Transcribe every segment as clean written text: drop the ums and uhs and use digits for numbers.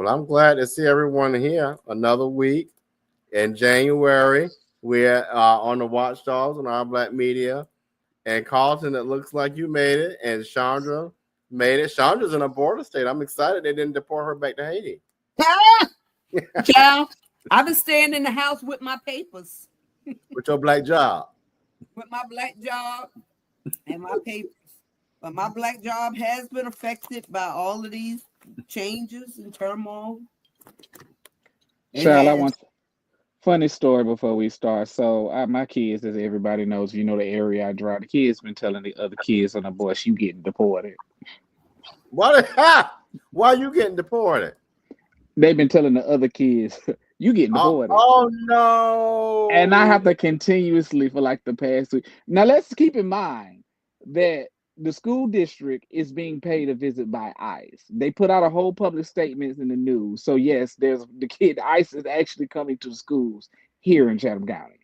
Well, I'm glad to see everyone here. Another week in January. We're on the Watchdogs on our Black Media. And Carlton, it looks like you made it. And Chandra made it. Chandra's in a border state. I'm excited they didn't deport her back to Haiti. Child, I've been staying in the house with my papers. With your black job. With my black job and my papers. But my black job has been affected by all of these changes and turmoil. Child, I want funny story before we start. So my kids, as everybody knows, the area I drive. The kids been telling the other kids on the bus, "You getting deported." Why are you getting deported? They've been telling the other kids, "You getting deported." Oh no! And I have to continuously for like the past week. Now let's keep in mind that the school district is being paid a visit by ICE. They put out a whole public statement in the news. So yes, ICE is actually coming to schools here in Chatham County.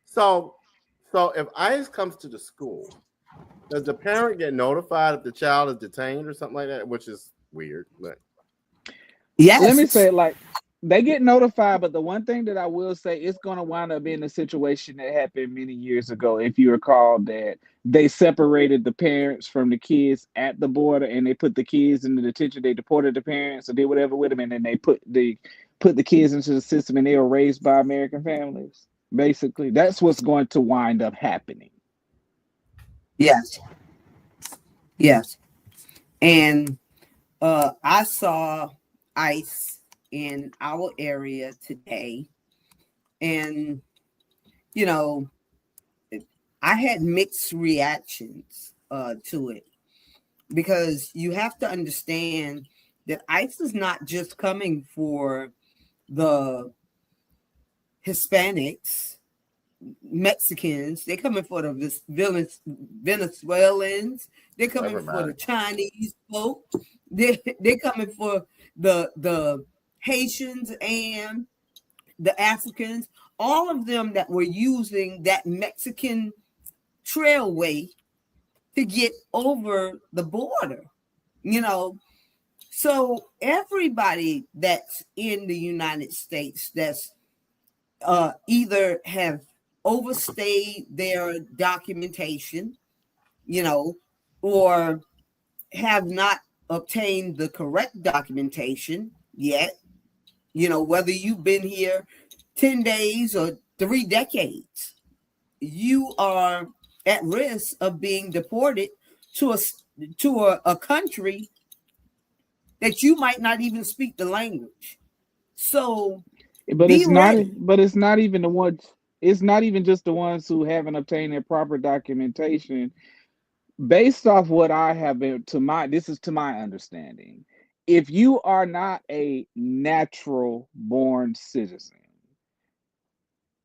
So if ICE comes to the school, does the parent get notified if the child is detained or something like that? Which is weird, but yes. Let me say it like they get notified, but the one thing that I will say, it's going to wind up being a situation that happened many years ago. If you recall that they separated the parents from the kids at the border and they put the kids in the detention, they deported the parents or did whatever with them, and then they put the kids into the system and they were raised by American families. Basically, that's what's going to wind up happening. Yes. Yes. And I saw ICE in our area today, and I had mixed reactions to it, because you have to understand that ICE is not just coming for the Hispanics, Mexicans. They're coming for the Venezuelans. They're coming for the Chinese folk. They're coming for the Haitians and the Africans, all of them that were using that Mexican trailway to get over the border, So everybody that's in the United States that's either have overstayed their documentation, or have not obtained the correct documentation yet, whether you've been here 10 days or 3 decades, you are at risk of being deported to a country that you might not even speak the language. So, it's not even the ones. It's not even just the ones who haven't obtained their proper documentation. Based off what I have been to my understanding, if you are not a natural born citizen,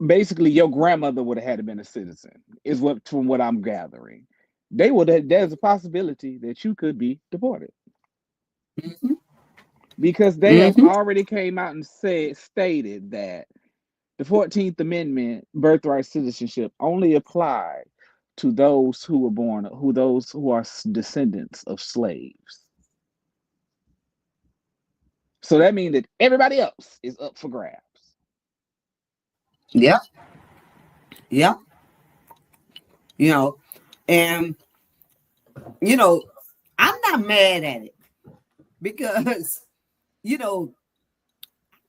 basically your grandmother would have had to been a citizen, is what from what I'm gathering. There's a possibility that you could be deported. Mm-hmm. Because they have already came out and stated that the 14th Amendment birthright citizenship only applied to those who are descendants of slaves. So that means that everybody else is up for grabs. Yeah. Yeah. And I'm not mad at it, because I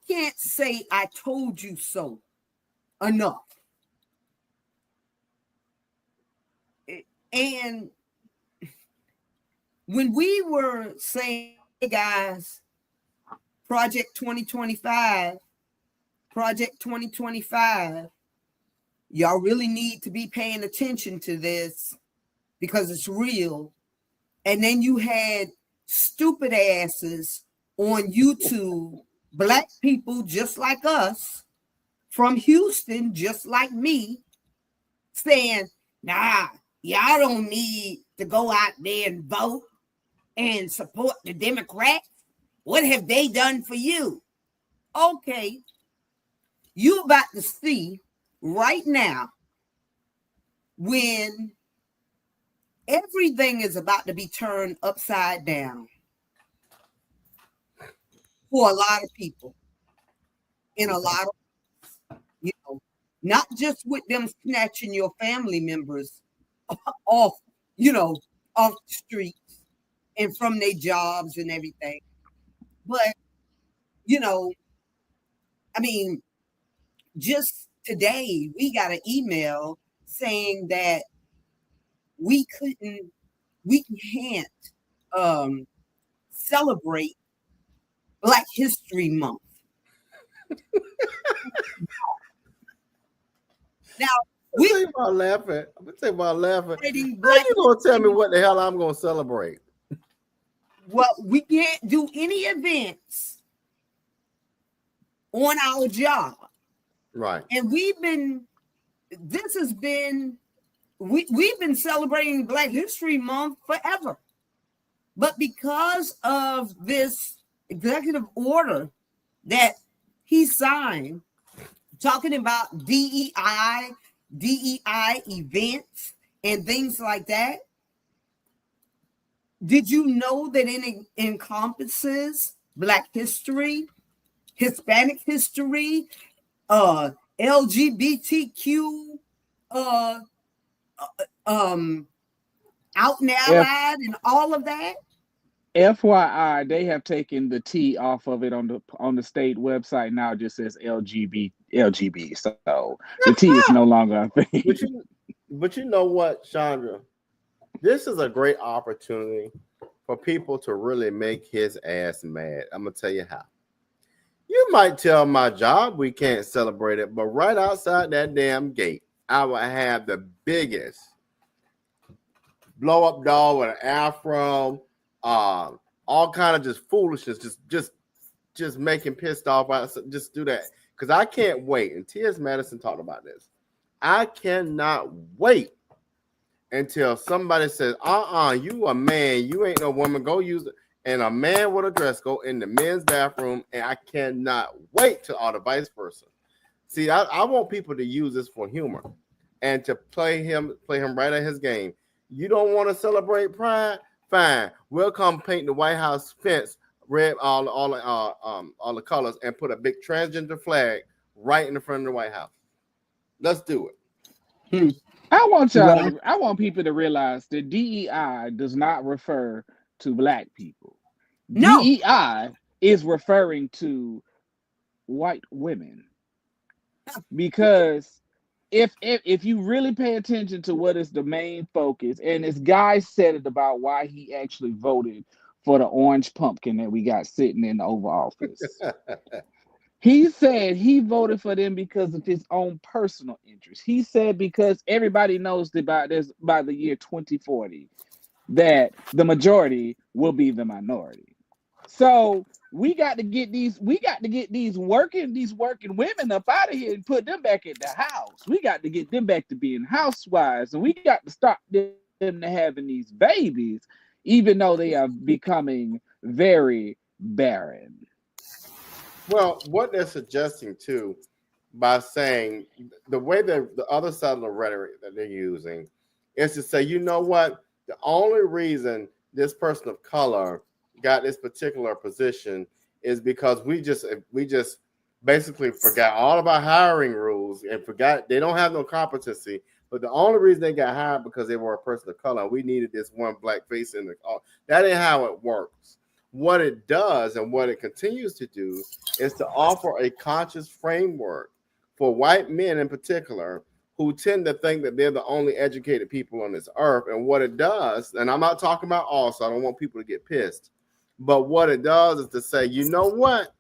can't say I told you so enough. And when we were saying, hey guys, Project 2025, y'all really need to be paying attention to this because it's real. And then you had stupid asses on YouTube, Black people just like us, from Houston, just like me, saying, nah, y'all don't need to go out there and vote and support the Democrats. What have they done for you? Okay, you about to see right now when everything is about to be turned upside down. for a lot of people in a lot of, not just with them snatching your family members off, off the streets and from their jobs and everything. But, I mean, just today we got an email saying that we can't celebrate Black History Month. Now I'm gonna tell you about laughing. How you Black gonna tell me what the hell I'm gonna celebrate? Well, we can't do any events on our job. Right. And we've been celebrating Black History Month forever. But because of this executive order that he signed talking about DEI events and things like that, did you know that it encompasses Black history, Hispanic history, LGBTQ, out and allied, and all of that? FYI, they have taken the T off of it on the state website. Now it just says LGB. So the T is no longer a thing. But you know what, Chandra? This is a great opportunity for people to really make his ass mad. I'm gonna tell you how. You might tell my job we can't celebrate it, but right outside that damn gate, I will have the biggest blow up doll with an afro, all kind of just foolishness, just making pissed off. Just do that because I can't wait. And T.S. Madison talked about this. I cannot wait until somebody says, you a man, you ain't no woman, go use it. And a man with a dress go in the men's bathroom, and I cannot wait till all the vice versa. See, I want people to use this for humor and to play him right at his game. You don't want to celebrate Pride? Fine. We'll come paint the White House fence red, all the colors, and put a big transgender flag right in the front of the White House. Let's do it. I want people to realize that DEI does not refer to Black people. No. DEI is referring to white women. Because if you really pay attention to what is the main focus, and this guy said it about why he actually voted for the orange pumpkin that we got sitting in the Oval Office. He said he voted for them because of his own personal interest. He said because everybody knows that by the year 2040 that the majority will be the minority. So we got to get these working women up out of here and put them back in the house. We got to get them back to being housewives, and we got to stop them to having these babies, even though they are becoming very barren. Well, what they're suggesting too, by saying the way that the other side of the rhetoric that they're using is to say, you know what, the only reason this person of color got this particular position is because we just basically forgot all of our hiring rules and forgot they don't have no competency. But the only reason they got hired because they were a person of color. We needed this one black face in the. That ain't how it works. What it does and what it continues to do is to offer a conscious framework for white men in particular who tend to think that they're the only educated people on this earth. And what it does, and I'm not talking about all, so I don't want people to get pissed, but what it does is to say, you know what?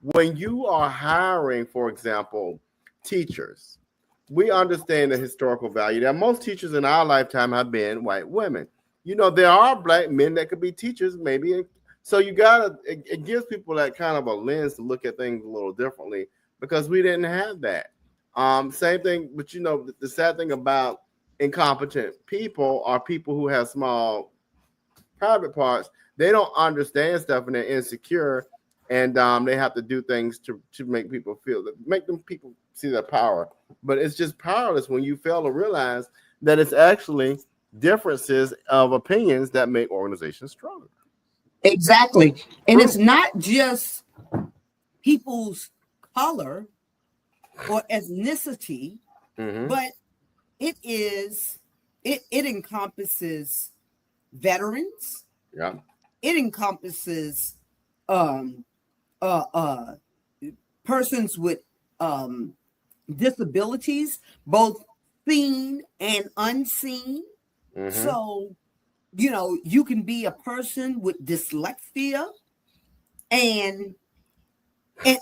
When you are hiring, for example, teachers, we understand the historical value that most teachers in our lifetime have been white women. You know, there are black men that could be teachers, maybe. So you gotta, it gives people that kind of a lens to look at things a little differently because we didn't have that. Same thing, but you know, the sad thing about incompetent people are people who have small private parts. They don't understand stuff and they're insecure, and they have to do things to make people feel that people see their power. But it's just powerless when you fail to realize that it's actually differences of opinions that make organizations stronger. Exactly. And it's not just people's color or ethnicity, Mm-hmm. but it encompasses veterans. Yeah. It encompasses um, uh, uh, persons with um, disabilities, both seen and unseen. Mm-hmm. So, you can be a person with dyslexia and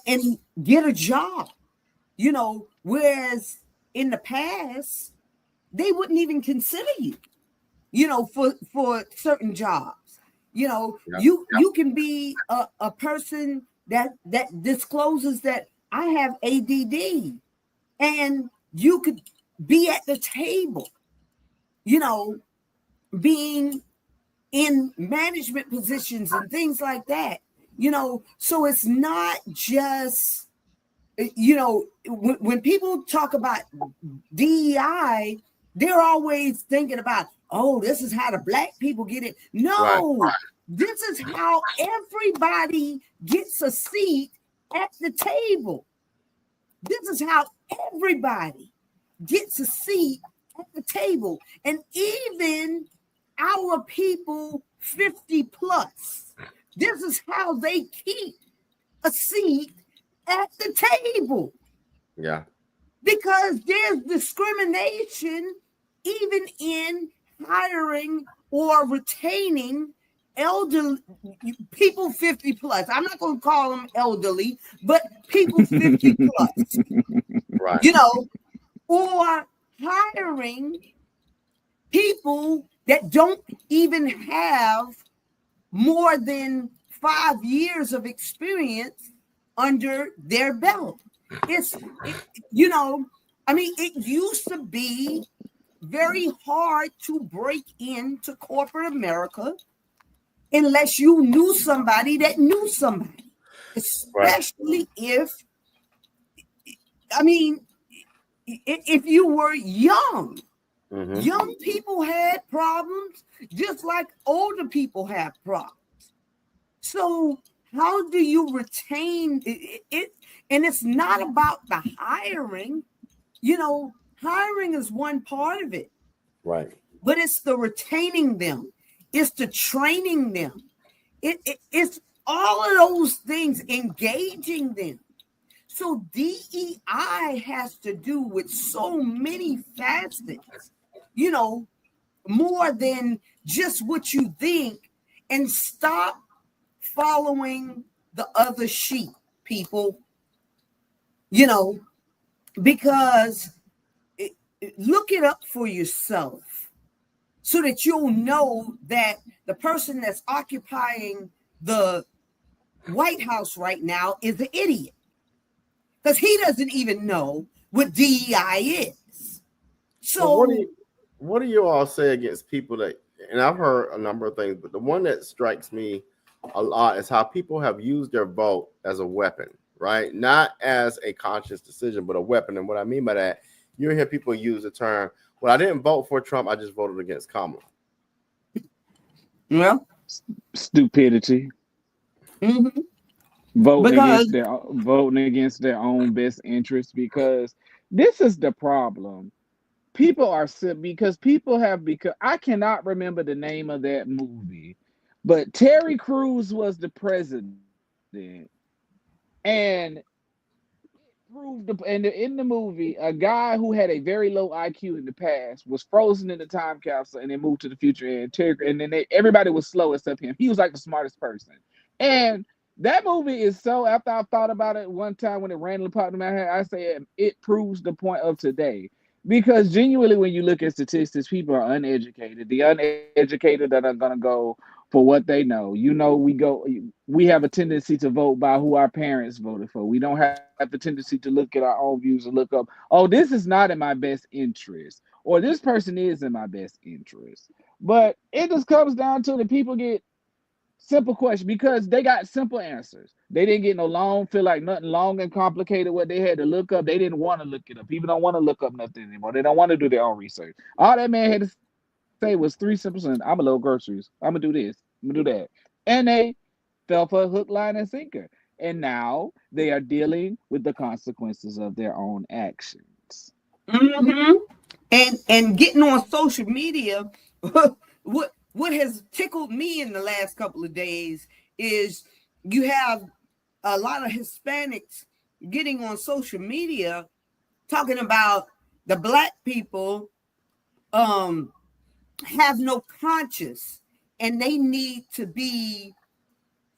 and get a job, whereas in the past, they wouldn't even consider you, for certain jobs. Yeah. You can be a person that discloses that I have ADD, and you could be at the table, you know, being in management positions and things like that. So it's not just, when people talk about DEI, they're always thinking about, oh, this is how the black people get it. Right. No, this is how everybody gets a seat at the table. This is how everybody gets a seat at the table. And even our people 50 plus, this is how they keep a seat at the table, Yeah. because there's discrimination even in hiring or retaining elderly people 50 plus. I'm not going to call them elderly, but people 50 plus, Right. or hiring people that don't even have more than 5 years of experience under their belt. It's, it used to be very hard to break into corporate America unless you knew somebody that knew somebody, Right. especially I mean, if you were young. Mm-hmm. Young people had problems just like older people have problems. So how do you retain it? And it's not about the hiring. Hiring is one part of it, Right. but it's the retaining them. It's the training them. It's all of those things, engaging them. So DEI has to do with so many facets, more than just what you think, and stop following the other sheep, people, you know, because look it up for yourself so that you'll know that the person that's occupying the White House right now is an idiot, because he doesn't even know what DEI is. Well, So, what do you all say against people that? And I've heard a number of things, but the one that strikes me a lot is how people have used their vote as a weapon, right? Not as a conscious decision, but a weapon. And what I mean by that, you hear people use the term, "Well, I didn't vote for Trump; I just voted against Kamala." well, Stupidity. mm-hmm. Voting Because against their own best interest, because this is the problem. People are sick because people have because I cannot remember the name of that movie, but Terry Crews was the president, and in the movie, a guy who had a very low IQ in the past was frozen in the time capsule and then moved to the future. And then everybody was slow except him. He was like the smartest person. And that movie is so. After I thought about it one time when it randomly popped in my head, I said it proves the point of today. Because genuinely, when you look at statistics, people are uneducated. The uneducated that are going to go for what they know. We have a tendency to vote by who our parents voted for. We don't have the tendency to look at our own views and look up, oh, this is not in my best interest, or this person is in my best interest. But it just comes down to the people get simple questions because they got simple answers. They didn't get no long, feel like nothing long and complicated what they had to look up. They didn't want to look it up. People don't want to look up nothing anymore. They don't want to do their own research. All that man had to say was three simple sentences. I'm gonna load groceries. I'm gonna do this. I'm gonna do that. And they fell for a hook, line, and sinker. and now they are dealing with the consequences of their own actions. Mm-hmm. And getting on social media, what has tickled me in the last couple of days is you have a lot of Hispanics getting on social media talking about the Black people have no conscience and they need to be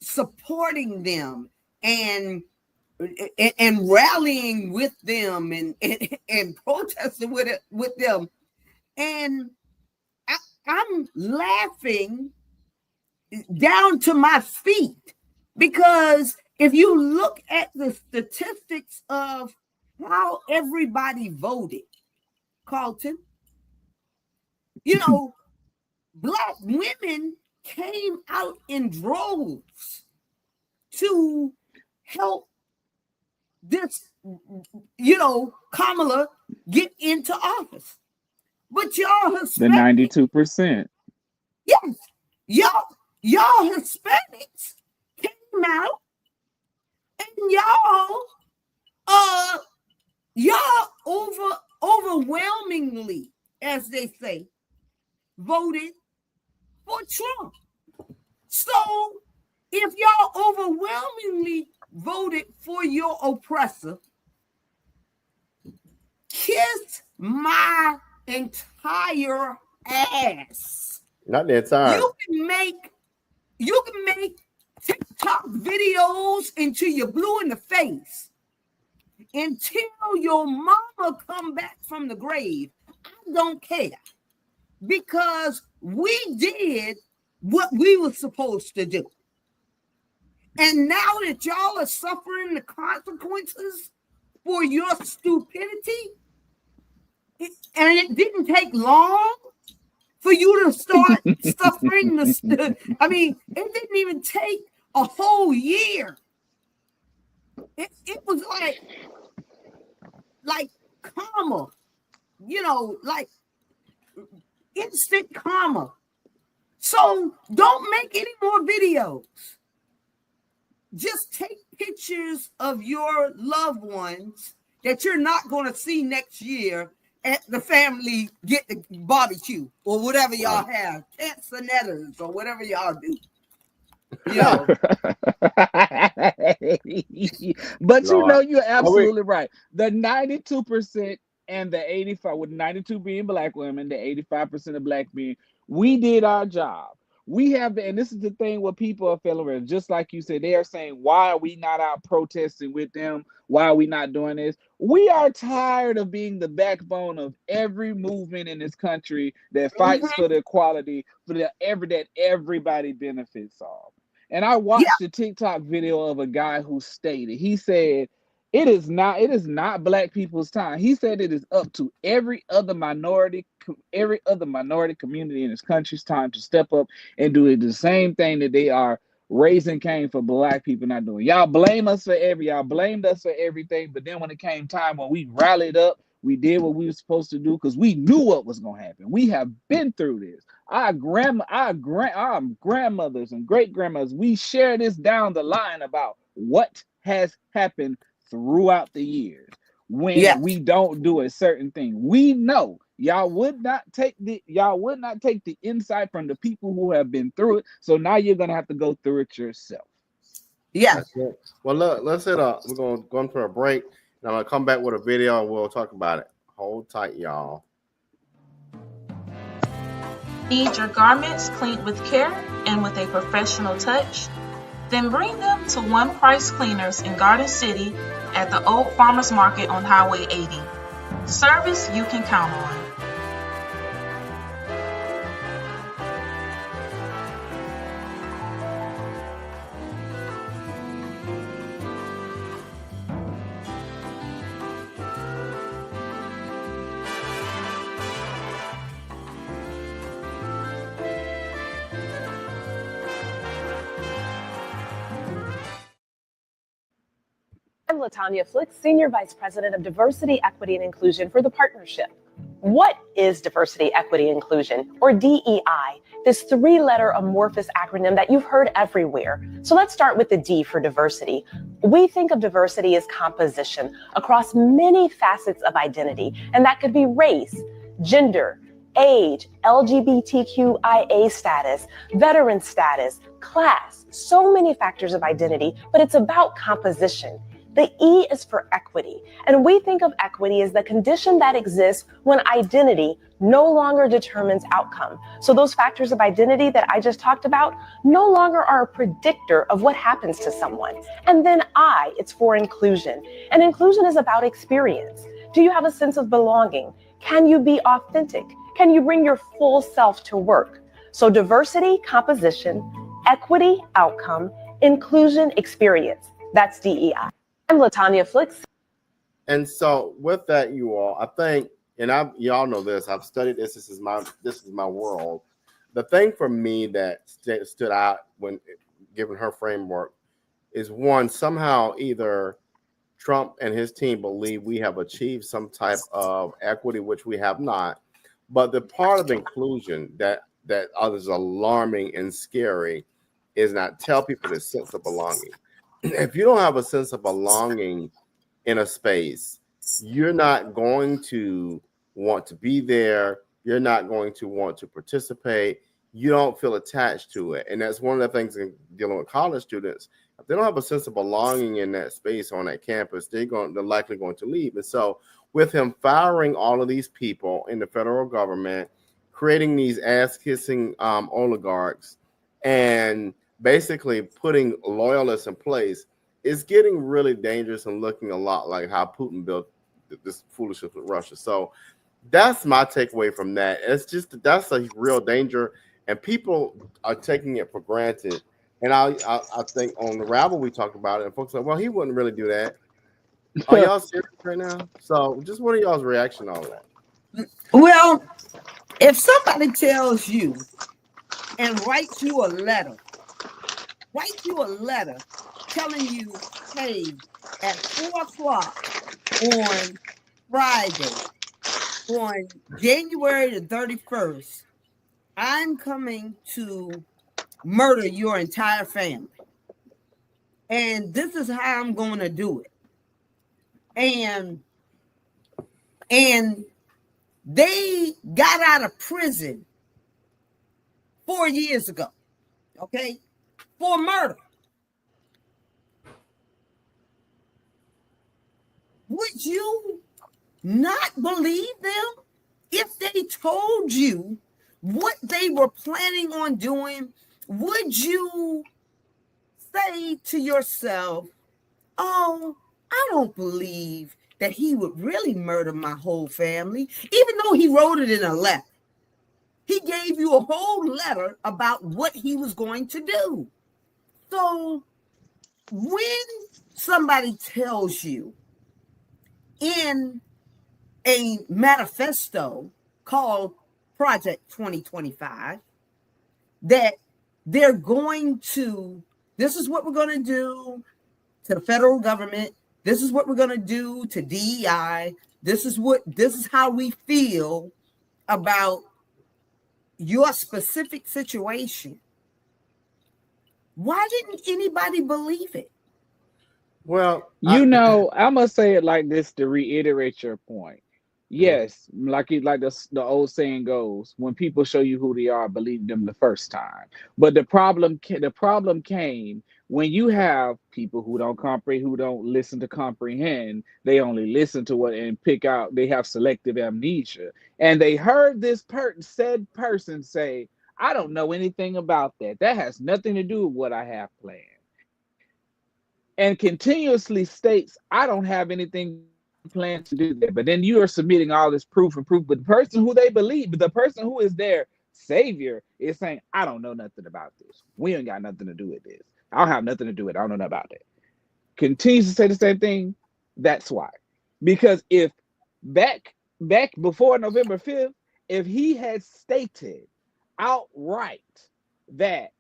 supporting them and rallying with them and protesting with them. And I'm laughing down to my feet because if you look at the statistics of how everybody voted, Carlton, you know, Black women came out in droves to help this, Kamala get into office. But y'all Hispanics, the 92%. yes, y'all Hispanics came out and y'all overwhelmingly, as they say, voted for Trump. So if y'all overwhelmingly voted for your oppressor, kiss my entire ass. Not the entire. You can make TikTok videos until you're blue in the face, until your mama come back from the grave. I don't care, because we did what we were supposed to do. And now that y'all are suffering the consequences for your stupidity, and it didn't take long for you to start suffering I mean, it didn't even take a whole year. It was like karma, like instant karma. So don't make any more videos. Just take pictures of your loved ones that you're not going to see next year at the family get the barbecue or whatever y'all have, cancenetters or whatever y'all do. But you're absolutely right. The 92% and the 85, with 92 being Black women, the 85% of Black men, we did our job. We have, and this is the thing what people are feeling with, just like you said, they are saying, why are we not out protesting with them? Why are we not doing this? We are tired of being the backbone of every movement in this country that fights for the equality, for that everybody benefits of. And I watched a TikTok video of a guy who stated, he said, it is not Black people's time. He said it is up to every other minority community in this country's time to step up and do the same thing that they are raising Cain for Black people not doing. Y'all blamed us for everything, but then when it came time when we rallied up, we did what we were supposed to do because we knew what was going to happen. We have been through this. Our grandmothers and great grandmothers, we share this down the line about what has happened throughout the years when we don't do a certain thing. We know y'all would not take the insight from the people who have been through it. So now you're gonna have to go through it yourself. Yeah. Well, look, let's hit up. We're going for a break, and I'm gonna come back with a video and we'll talk about it. Hold tight, y'all. Need your garments cleaned with care and with a professional touch? Then bring them to One Price Cleaners in Garden City at the Old Farmers Market on Highway 80. Service you can count on. I'm LaTanya Flick, Senior Vice President of Diversity, Equity, and Inclusion for the Partnership. What is diversity, equity, inclusion, or DEI? this 3-letter amorphous acronym that you've heard everywhere. So let's start with the D for diversity. We think of diversity as composition across many facets of identity, and that could be race, gender, age, LGBTQIA status, veteran status, class, so many factors of identity, but it's about composition. The E is for equity, and we think of equity as the condition that exists when identity no longer determines outcome. So those factors of identity that I just talked about no longer are a predictor of what happens to someone. And then I, it's for inclusion, and inclusion is about experience. Do you have a sense of belonging? Can you be authentic? Can you bring your full self to work? So diversity, composition, equity, outcome, inclusion, experience. That's DEI. I'm Latanya Flicks. And so with that, you all, I think, and y'all know this, I've studied this. This is my world. The thing for me that stood out when given her framework is one, somehow either Trump and his team believe we have achieved some type of equity, which we have not. But the part of inclusion that is alarming and scary is not tell people this sense of belonging. If you don't have a sense of belonging in a space, you're not going to want to be there. You're not going to want to participate. You don't feel attached to it. And that's one of the things in dealing with college students. If they don't have a sense of belonging in that space on that campus, they're likely going to leave. And so with him firing all of these people in the federal government, creating these ass-kissing oligarchs, and basically putting loyalists in place, is getting really dangerous and looking a lot like how Putin built this foolishness with Russia. So that's my takeaway from that. It's just that's a real danger, and people are taking it for granted. And I think on the Rabble we talked about it, and folks are like, well, he wouldn't really do that. Are y'all serious right now? So just what are y'all's reaction on that? Well, if somebody tells you and writes you a letter telling you, hey, at 4:00 on Friday, on January the 31st, I'm coming to murder your entire family. And this is how I'm going to do it. And they got out of prison 4 years ago, okay, for murder. Would you not believe them if they told you what they were planning on doing? Would you say to yourself, oh, I don't believe that he would really murder my whole family, even though he wrote it in a letter? He gave you a whole letter about what he was going to do. So when somebody tells you in a manifesto called Project 2025 that they're going to, this is what we're going to do to the federal government, this is what we're going to do to DEI, this is how we feel about your specific situation, why didn't anybody believe it? Well, I'm gonna say it like this to reiterate your point. Yes, like the old saying goes, when people show you who they are, believe them the first time. But the problem came when you have people who don't comprehend, who don't listen to comprehend. They only listen to what and pick out. They have selective amnesia, and they heard this said person say, "I don't know anything about that. That has nothing to do with what I have planned." And continuously states, I don't have anything planned to do that. But then you are submitting all this proof. But the person who they believe, the person who is their savior is saying, I don't know nothing about this. We ain't got nothing to do with this. I don't have nothing to do with it. I don't know nothing about it. Continues to say the same thing. That's why. Because if back before November 5th, if he had stated outright that,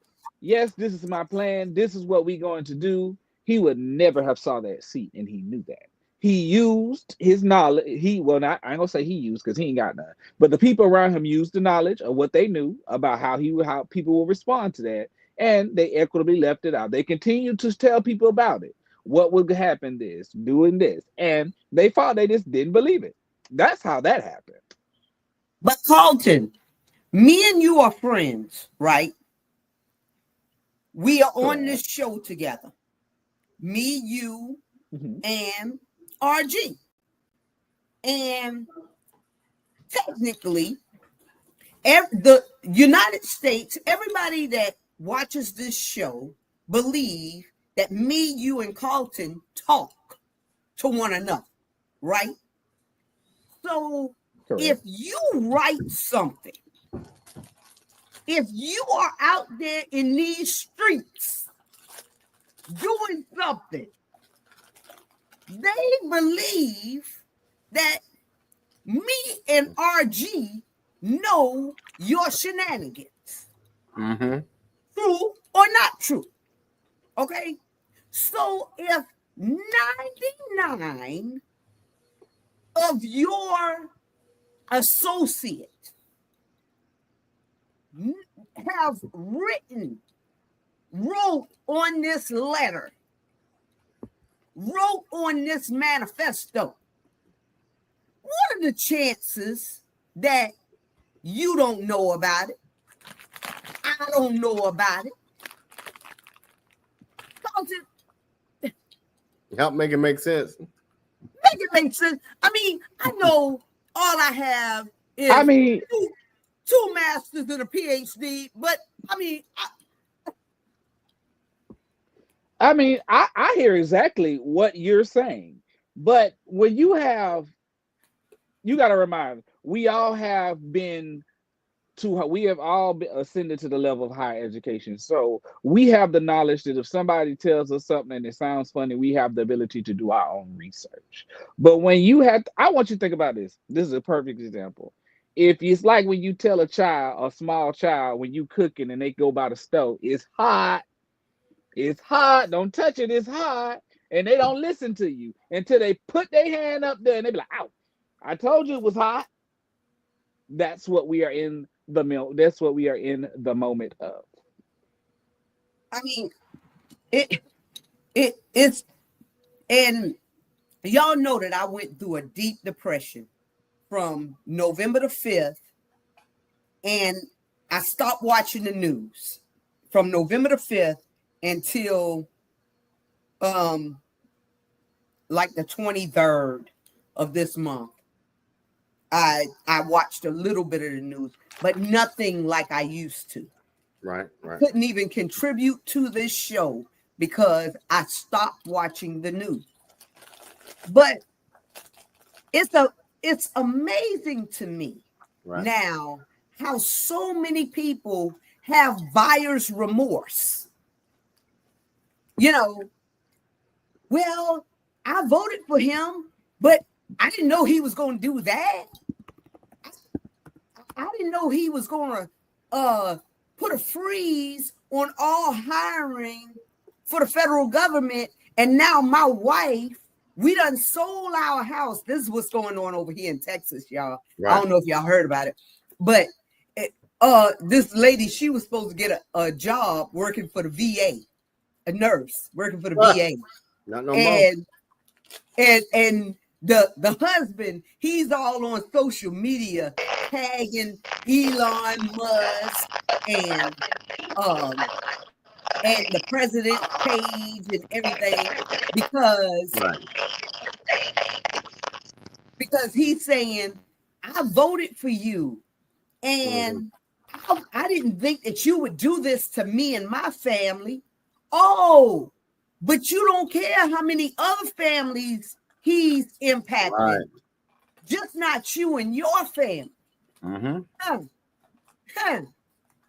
yes, this is my plan, this is what we're going to do, he would never have saw that seat, and he knew that. he used his knowledge. I ain't gonna say he used because he ain't got none. But the people around him used the knowledge of what they knew about how people will respond to that, and they equitably left it out. They continued to tell people about it. What would happen? Doing this, and they just didn't believe it. That's how that happened. But Carlton, me and you are friends, right? We are on this show together. Me, you, and RG. And technically, the United States, everybody that watches this show believe that me, you, and Carlton talk to one another, right? So if you write something, if you are out there in these streets doing something, they believe that me and RG know your shenanigans. True or not true? Okay? So if 99 of your associates have wrote on this letter, wrote on this manifesto, what are the chances that you don't know about it? I don't know about it. Help make it make sense. Make it make sense. I mean, I know all I have is two masters and a PhD, but I hear exactly what you're saying. But when you got to remind, we have all ascended to the level of higher education. So we have the knowledge that if somebody tells us something and it sounds funny, we have the ability to do our own research. But when I want you to think about this. This is a perfect example. If it's like when you tell a small child, when you cooking and they go by the stove, it's hot, don't touch it, it's hot, and they don't listen to you until they put their hand up there and they be like, "Ow, I told you it was hot." That's what we are in the moment of. I mean, it's, and y'all know that I went through a deep depression from November the 5th, and I stopped watching the news from November the 5th until like the 23rd of this month. I watched a little bit of the news, but nothing like I used to. Right. I couldn't even contribute to this show because I stopped watching the news. But it's amazing to me now how so many people have buyer's remorse. Well, I voted for him, but I didn't know he was going to do that. I didn't know he was going to put a freeze on all hiring for the federal government. And now my wife, we done sold our house. This is what's going on over here in Texas, y'all. Right. I don't know if y'all heard about it, but this lady, she was supposed to get a job working for the VA, a nurse working for the VA. Not no more. And the husband, he's all on social media tagging Elon Musk and the president's page and everything because he's saying, I voted for you and I didn't think that you would do this to me and my family. Oh, but you don't care how many other families he's impacted. Right. Just not you and your family.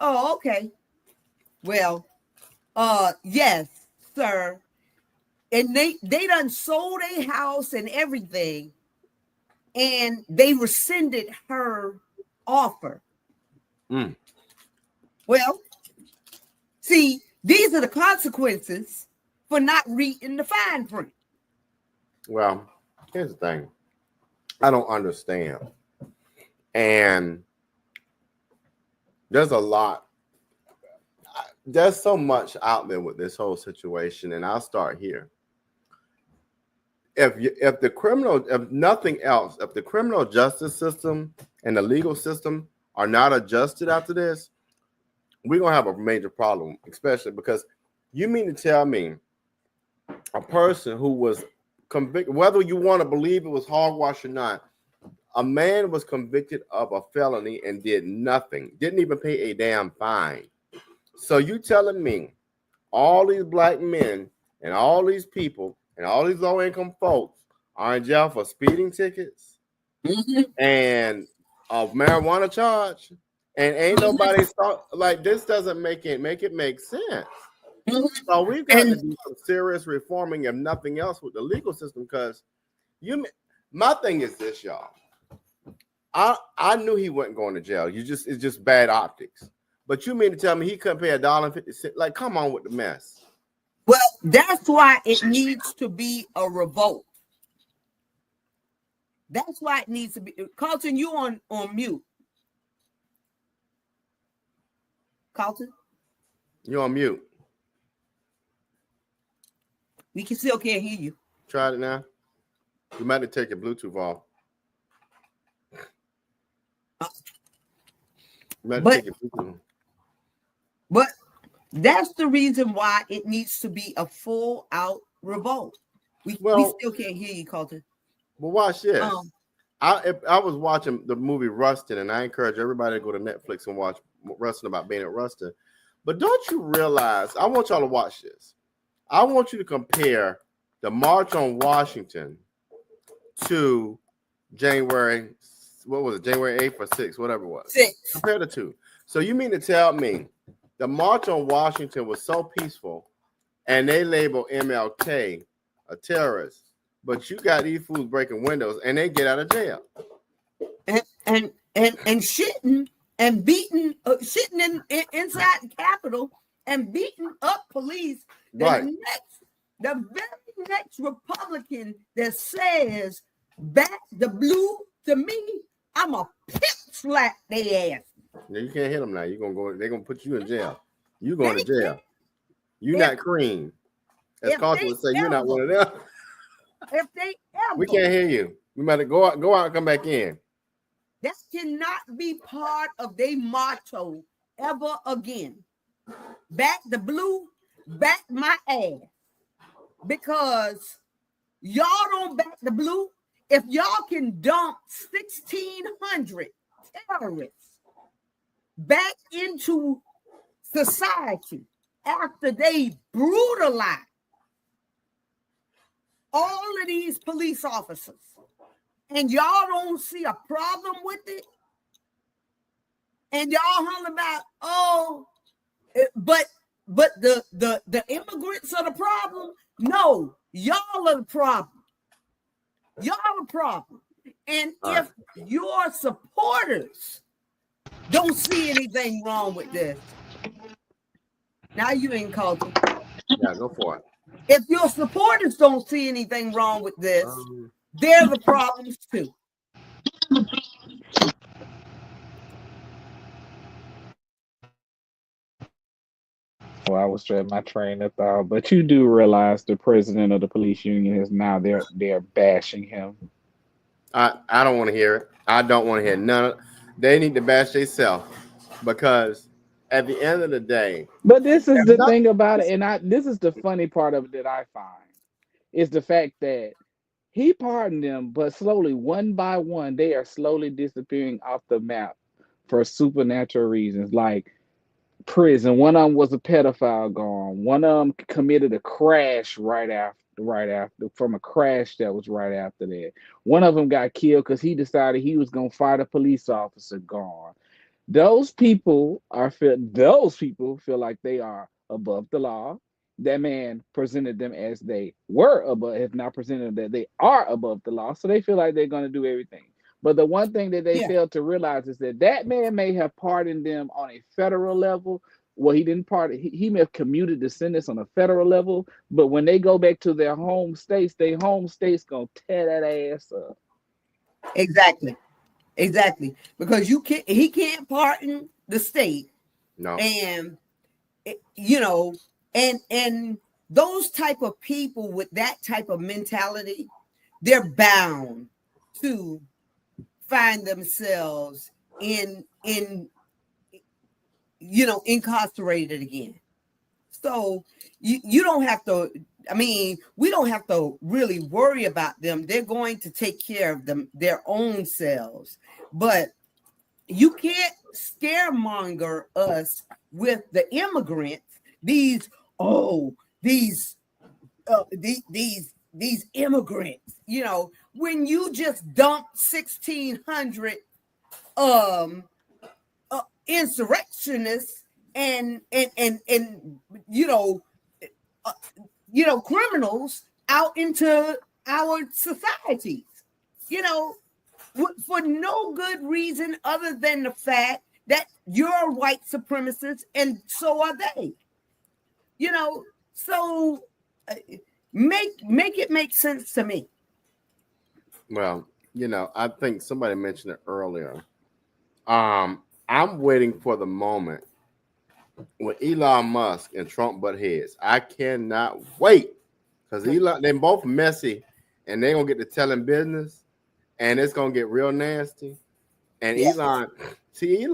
Oh, okay. Well, yes, sir. And they done sold a house and everything, and they rescinded her offer. Well, see, these are the consequences for not reading the fine print. Well, Here's the thing. I don't understand. And there's a lot. There's so much out there with this whole situation, and I'll start here. If nothing else, if the criminal justice system and the legal system are not adjusted after this, we're gonna have a major problem, especially because you mean to tell me a person who was convicted, whether you want to believe it was hogwash or not, a man was convicted of a felony and did nothing, didn't even pay a damn fine. So you telling me all these black men and all these people and all these low-income folks are in jail for speeding tickets and a marijuana charge, and ain't nobody like this? Doesn't make it make sense. So we've got to do some serious reforming, if nothing else, with the legal system. Because my thing is this, y'all. I knew he wasn't going to jail. It's just bad optics. But you mean to tell me he couldn't pay $1.50? Like, come on with the mess. Well, that's why it needs to be a revolt. That's why it needs to be. Carlton, you on mute. Carlton? You're on mute. We can still can't hear you. Try it now. You might have to take your Bluetooth off. But that's the reason why it needs to be a full out revolt. We still can't hear you, Carlton. Well, watch this. I was watching the movie Rustin, and I encourage everybody to go to Netflix and watch Rustin about being at Rustin. But don't you realize, I want y'all to watch this. I want you to compare the March on Washington to January 8th or 6th, whatever it was. 6. Compare the two. So you mean to tell me the March on Washington was so peaceful and they label MLK a terrorist, but you got these fools breaking windows and they get out of jail. And shitting and beating, sitting inside the Capitol and beating up police. Right. The very next Republican that says back the blue to me, I'm a pimp slap their ass. Yeah, you can't hit them now. You're gonna go. They're gonna put you in jail. You going to jail. You're not cream. As Carter would say, you're not one of them. If they ever, we can't hear you. We might go out and come back in. That cannot be part of their motto ever again. Back the blue, back my ass. Because y'all don't back the blue. If y'all can dump 1,600 terrorists back into society after they brutalize all of these police officers, and y'all don't see a problem with it, and y'all holler about, but the immigrants are the problem. No, y'all are the problem. Y'all are the problem. And if your supporters don't see anything wrong with this, now you ain't called it. Yeah, go for it. If your supporters don't see anything wrong with this, they're the problems too. Well, I was trying my train of thought, but you do realize the president of the police union is now they're bashing him. I don't want to hear it. I don't want to hear none. They need to bash themselves, because at the end of the day. But this is the thing about it, and this is the funny part of it that I find, is the fact that he pardoned them, but slowly, one by one, they are slowly disappearing off the map for supernatural reasons, like prison. One of them was a pedophile gone. One of them committed a crash right after from a crash that was right after that. One of them got killed because he decided he was going to fight a police officer gone. Those people feel like they are above the law. That man presented them as they were above, if not presented that they are above the law. So they feel like they're going to do everything. But the one thing that they fail to realize is that man may have pardoned them on a federal level, well, he didn't pardon. He may have commuted the sentence on a federal level, but when they go back to their home states gonna tear that ass up. Exactly, because he can't pardon the state, No, and you know, and those type of people with that type of mentality, they're bound to find themselves in incarcerated again. So you don't have to, I mean, we don't have to really worry about them. They're going to take care of their own selves. But you can't scaremonger us with the immigrants. These immigrants, when you just dump 1,600 insurrectionists and criminals out into our societies, for no good reason other than the fact that you're white supremacists and so are they. So make it make sense to me. well, I think somebody mentioned it earlier. I'm waiting for the moment when Elon Musk and Trump butt heads. I cannot wait, because they're both messy, and they're gonna get to telling business, and it's gonna get real nasty. And Elon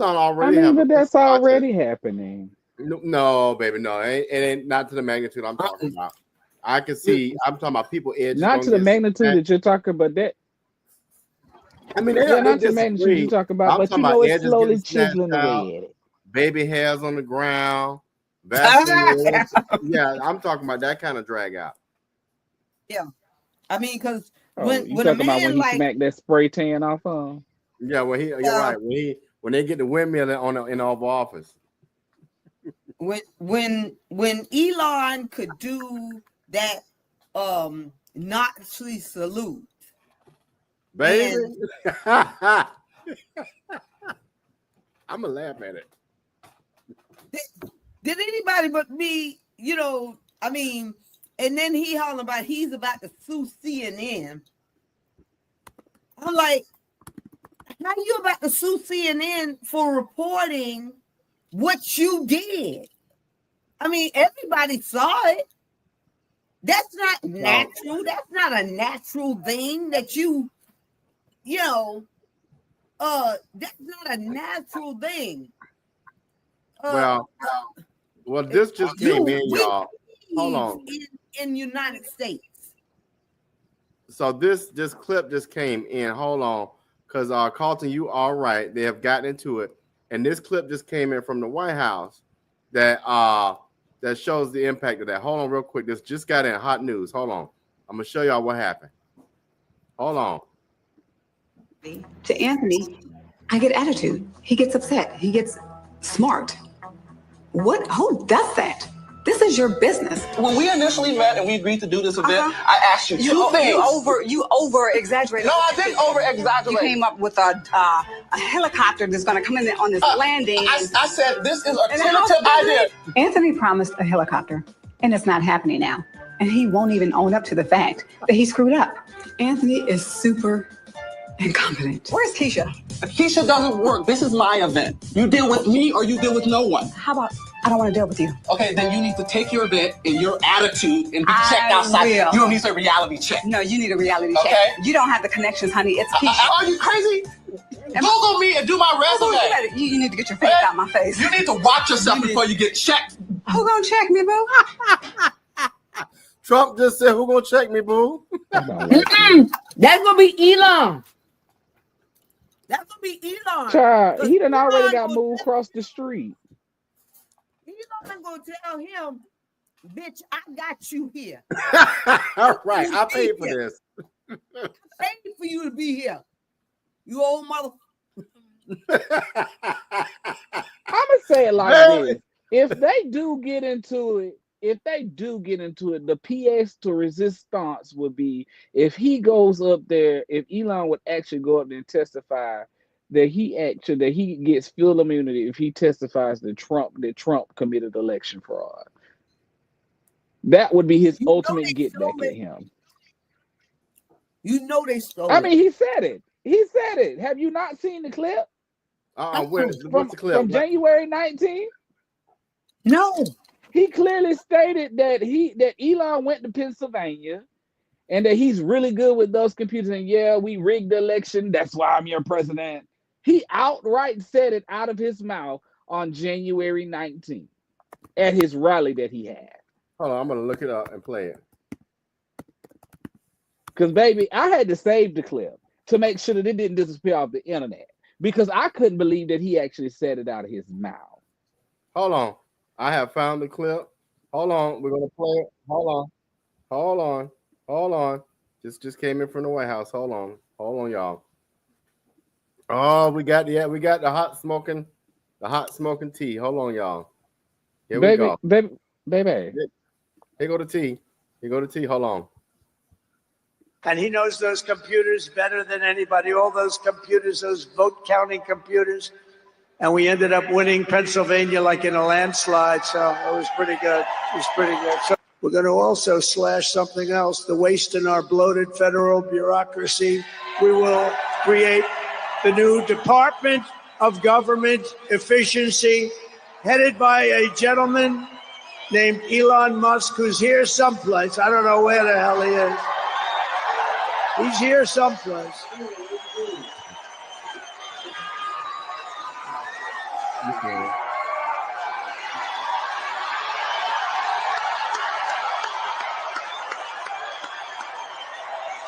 already. But that's already happening. No, baby, no, it ain't not to the magnitude I'm talking about. I can see. I'm talking about people edge. Not to the magnitude that you're talking about. That. I mean, not to the magnitude you're talking about, but it's slowly chiseling away at it. Baby hairs on the ground. Yeah, I'm talking about that kind of drag out. Yeah, I mean, because when he smacked that spray tan off on. Yeah, you're right. When they get the windmill in the Oval Office. When Elon could do that Nazi salute, baby, I'm gonna laugh at it. Did anybody but me, I mean, and then he hollering about he's about to sue CNN. I'm like, how you about to sue CNN for reporting what you did? I mean, everybody saw it. That's not natural. That's not a natural thing that that's not a natural thing. Well, this just came in, y'all. Hold on. In United States. So this clip just came in. Hold on, because Carlton, you are right. They have gotten into it, and this clip just came in from the White House that shows the impact of that. Hold on, real quick. This just got in hot news. Hold on, I'm gonna show y'all what happened. Hold on. To Anthony, I get attitude. He gets upset. He gets smart. Who does that? This is your business. When we initially met and we agreed to do this event, I asked you two things. You over exaggerated. No, I didn't over exaggerate. You came up with a helicopter that's going to come in on this landing. I said this is a tentative idea. Anthony promised a helicopter, and it's not happening now. And he won't even own up to the fact that he screwed up. Anthony is super incompetent. Where's Keisha? Keisha doesn't work. This is my event. You deal with me or you deal with no one. How about I don't want to deal with you? Okay, then you need to take your event and your attitude and be checked outside. You don't need a reality check. No, you need a reality check. You don't have the connections, honey. It's Keisha. Are you crazy? Google me and do my resume. You need to get your face out my face. You need to watch yourself before you get checked. Who gonna check me, boo? Trump just said, "Who gonna check me, boo?" That's gonna be Elon. That's gonna be Elon. Child, he done already got moved across the street. Elon gonna tell him, "Bitch, I got you here." All right, I paid for this. I paid for you to be here. You old mother. I'm gonna say it like this: if they do get into it, the PS to resistance would be if he goes up there, if Elon would actually go up there and testify that he gets full immunity if he testifies that Trump committed election fraud. That would be his ultimate get back at him. You know they stole I mean, he said it. He said it. Have you not seen the clip? What's the clip? From January 19th? No. He clearly stated that Elon went to Pennsylvania and that he's really good with those computers. And yeah, we rigged the election. That's why I'm your president. He outright said it out of his mouth on January 19th at his rally that he had. Hold on, I'm going to look it up and play it. Because, baby, I had to save the clip to make sure that it didn't disappear off the internet because I couldn't believe that he actually said it out of his mouth. Hold on. I have found the clip. Hold on. We're going to play it. Hold on. Just came in from the White House. Hold on, y'all. Oh, we got the hot smoking tea. Hold on, y'all. Here we go. Baby. Here go the tea. Hold on. And he knows those computers better than anybody, all those computers, those vote counting computers. And we ended up winning Pennsylvania like in a landslide. So it was pretty good. So we're going to also slash something else, the waste in our bloated federal bureaucracy. We will create the new Department of Government Efficiency, headed by a gentleman named Elon Musk, who's here someplace. I don't know where the hell he is. He's here someplace. Okay.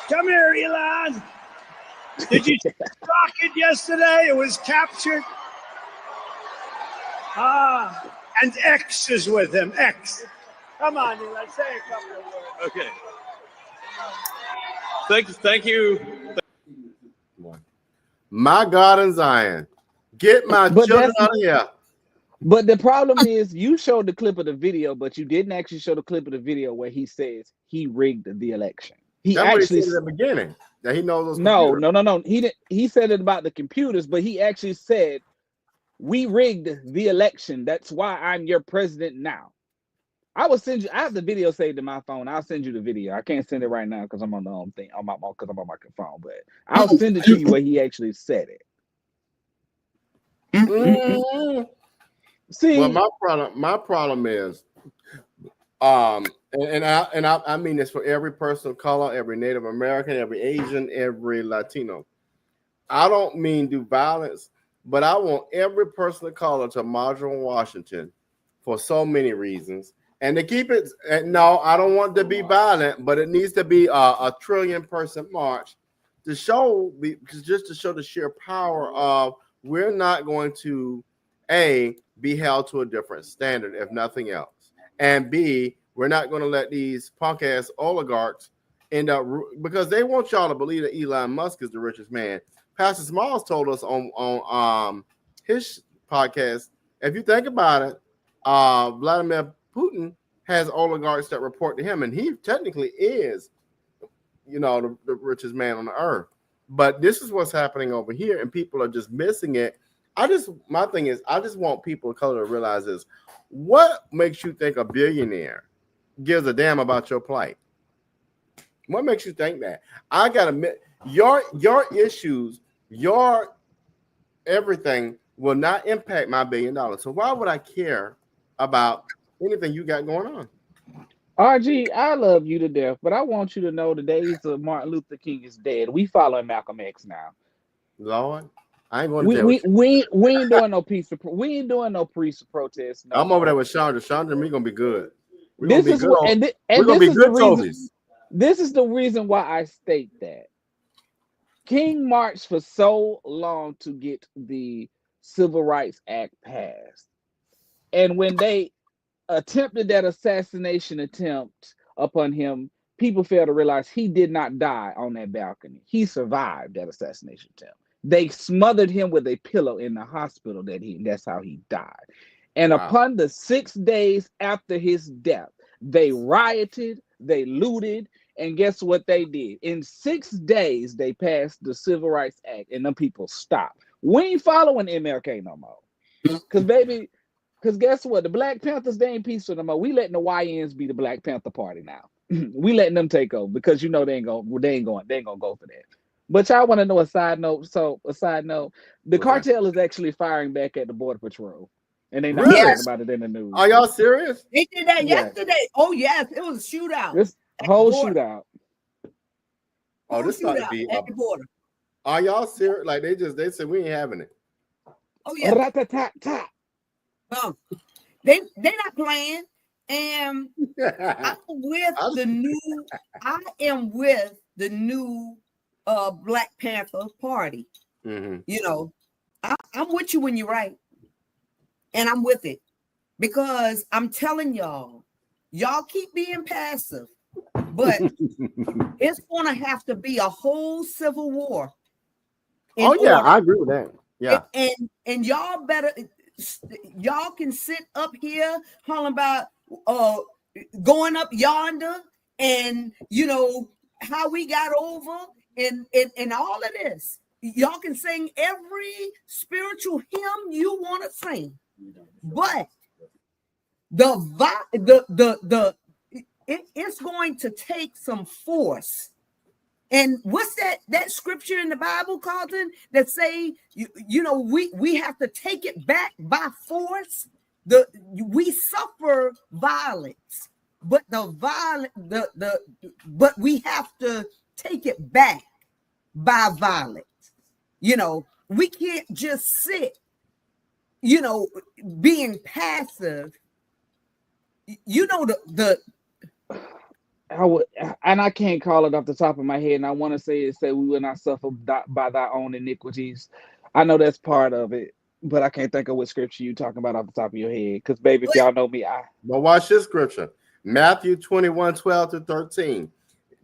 Come here, Elon. Did you see the rocket yesterday? It was captured. And X is with him. X. Come on, Elon. Say a couple of words. Okay. Thank you. My God in Zion. Get my children out of here. But the problem is you showed the clip of the video, but you didn't actually show the clip of the video where he says he rigged the election. He actually said at the beginning that he knows those computers. No. He didn't. He said it about the computers, but he actually said we rigged the election. That's why I'm your president now. I will send you. I have the video saved in my phone. I'll send you the video. I can't send it right now because I'm on the thing on my phone. But I'll send it to you where he actually said it. See, well, my problem is, I mean this for every person of color, every Native American, every Asian, every Latino. I don't mean do violence, but I want every person of color to march on Washington for so many reasons. And to keep it, no, I don't want to be violent, but it needs to be a trillion-person march to show, just to show the sheer power of we're not going to, A, be held to a different standard, if nothing else, and B, we're not going to let these punk-ass oligarchs end up, because they want y'all to believe that Elon Musk is the richest man. Pastor Smalls told us on his podcast, if you think about it, Vladimir Putin has oligarchs that report to him, and he technically is, the richest man on the earth. But this is what's happening over here, and people are just missing it. My thing is, I just want people of color to realize this. What makes you think a billionaire gives a damn about your plight? What makes you think that? I gotta admit, your issues, your everything will not impact my $1 billion. So why would I care about anything you got going on? RG, I love you to death, but I want you to know the days of Martin Luther King is dead. We following Malcolm X now. Lord, I ain't going to we ain't doing no peace. We ain't doing no peace of protest. No. I'm over there with Chandra. Chandra and me gonna be good. We're gonna be good. Tobies. This is the reason why I state that King marched for so long to get the Civil Rights Act passed, and when they attempted that assassination attempt upon him, people fail to realize he did not die on that balcony. He survived that assassination attempt. They smothered him with a pillow in the hospital that's how he died. And upon the 6 days after his death, they rioted, they looted, and guess what they did? In 6 days, they passed the Civil Rights Act, and them people stopped. We ain't following MLK no more. Because guess what? The Black Panthers, they ain't peaceful no more. We letting the YNs be the Black Panther Party now. We letting them take over because they ain't gonna go for that. But y'all want to know a side note? So a side note, the cartel is actually firing back at the Border Patrol. And they not talking about it in the news. Are y'all serious? They did that yesterday. Oh yes, it was a shootout. This whole shootout. Oh, this got to be at the border. Are y'all serious? Like they said we ain't having it. Oh yeah. They're not playing. And I am with the new Black Panther Party. Mm-hmm. You know, I'm with you when you're right. And I'm with it. Because I'm telling y'all keep being passive. But it's gonna have to be a whole civil war. I agree with that. Yeah. And y'all can sit up here hollering about going up yonder and how we got over and all of this. Y'all can sing every spiritual hymn you want to sing, but it's going to take some force. And what's that scripture in the Bible, Carlton, that say we have to take it back by force? We suffer violence, but but we have to take it back by violence. We can't just sit, being passive. I can't call it off the top of my head, and I want to say we will not suffer by thy own iniquities. I know that's part of it, but I can't think of what scripture you talking about off the top of your head. Because, baby, if y'all know me, But watch this scripture. Matthew 21:12-13.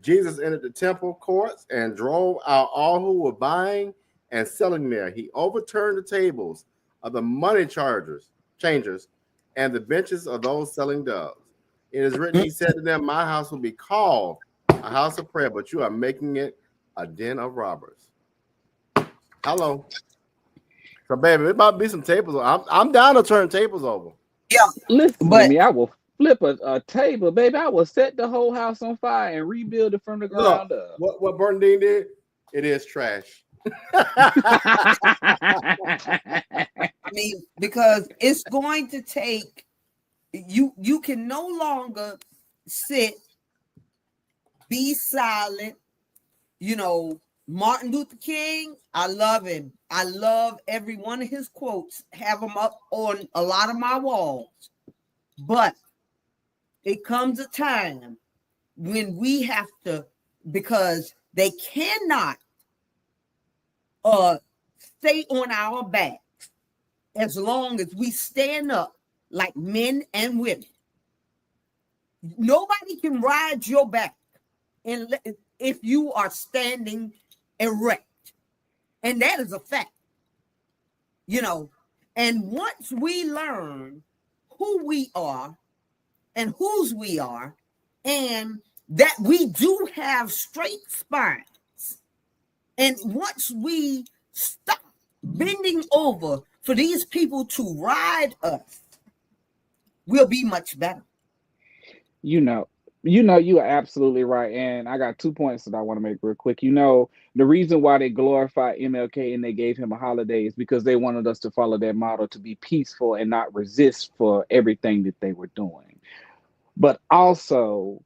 Jesus entered the temple courts and drove out all who were buying and selling there. He overturned the tables of the money changers, and the benches of those selling doves. It is written, he said to them, my house will be called a house of prayer, but you are making it a den of robbers. Hello. So, baby, it about to be some tables. I'm down to turn tables over. Yeah. Listen to me. I will flip a table, baby. I will set the whole house on fire and rebuild it from the ground up. What Bernadine did, it is trash. I mean, because it's going to take you can no longer sit, be silent. Martin Luther King, I love him. I love every one of his quotes, have them up on a lot of my walls. But it comes a time when we have to, because they cannot stay on our backs as long as we stand up like men and women. Nobody can ride your back if you are standing erect. And that is a fact. And once we learn who we are and whose we are, and that we do have straight spines, and once we stop bending over for these people to ride us, we'll be much better. You are absolutely right. And I got 2 points that I want to make real quick. The reason why they glorified MLK and they gave him a holiday is because they wanted us to follow their model to be peaceful and not resist for everything that they were doing. But also,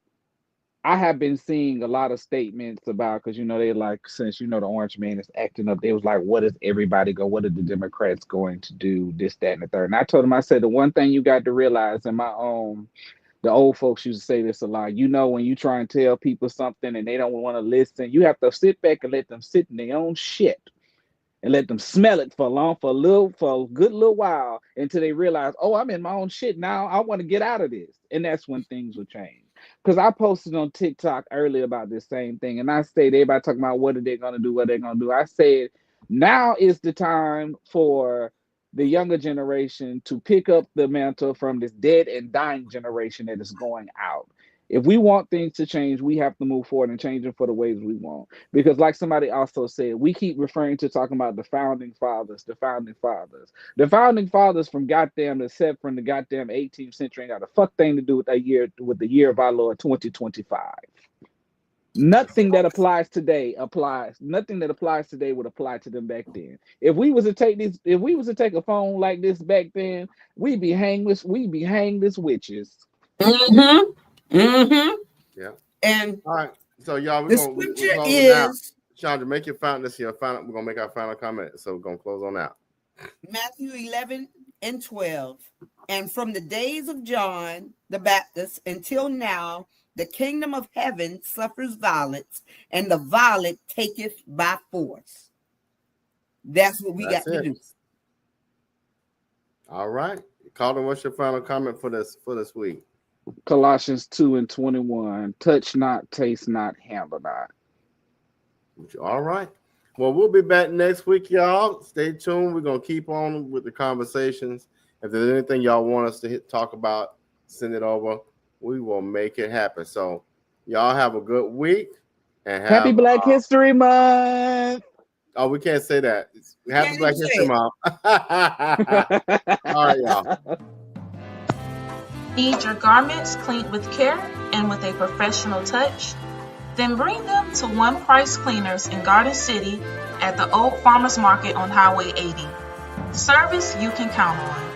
I have been seeing a lot of statements about, because they like, since the orange man is acting up, they was like, what is everybody what are the Democrats going to do, this, that, and the third? And I told them, I said, the one thing you got to realize, in my own, the old folks used to say this a lot, when you try and tell people something and they don't want to listen, you have to sit back and let them sit in their own shit and let them smell it for a good little while until they realize, oh, I'm in my own shit now. I want to get out of this. And that's when things will change. Because I posted on TikTok earlier about this same thing. And I said, everybody talking about what are they going to do, what they're going to do. I said, now is the time for the younger generation to pick up the mantle from this dead and dying generation that is going out. If we want things to change, we have to move forward and change them for the ways we want. Because like somebody also said, we keep referring to talking about the founding fathers. The founding fathers from goddamn, except from the goddamn 18th century, ain't got a fuck thing to do with the year of our Lord 2025. Nothing that applies today applies. Nothing that applies today would apply to them back then. If we was to take a phone like this back then, we'd be hangless witches. Mm-hmm. Mm-hmm. Yeah. And all right. So y'all, the scripture is Chandra, make your final. This here. Final. We're gonna make our final comment. So we're gonna close on out. Matthew 11:12. And from the days of John the Baptist until now, the kingdom of heaven suffers violence, and the violent taketh by force. That's what we got to do. All right. Carlton, what's your final comment for this week? Colossians 2:21. Touch not, taste not, handle not. All right. Well, we'll be back next week, y'all. Stay tuned. We're going to keep on with the conversations. If there's anything y'all want us to talk about, send it over. We will make it happen. So y'all have a good week. And Happy Black History Month. Oh, we can't say that. Happy Black History Month. All right, y'all. Need your garments cleaned with care and with a professional touch? Then bring them to One Price Cleaners in Garden City at the Old Farmers Market on Highway 80. Service you can count on.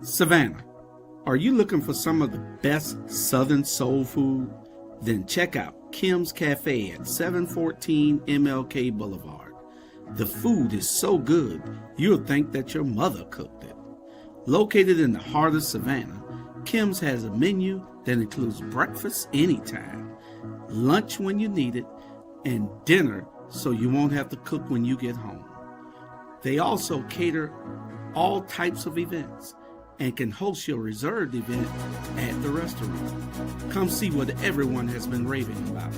Savannah, are you looking for some of the best Southern soul food? Then check out Kim's Cafe at 714 MLK Boulevard. The food is so good, you'll think that your mother cooked it. Located in the heart of Savannah, Kim's has a menu that includes breakfast anytime, lunch when you need it, and dinner so you won't have to cook when you get home. They also cater all types of events and can host your reserved event at the restaurant. Come see what everyone has been raving about.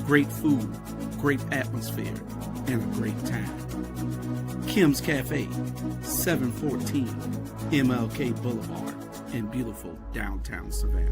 Great food, great atmosphere, and a great time. Kim's Cafe, 714 MLK Boulevard in beautiful downtown Savannah.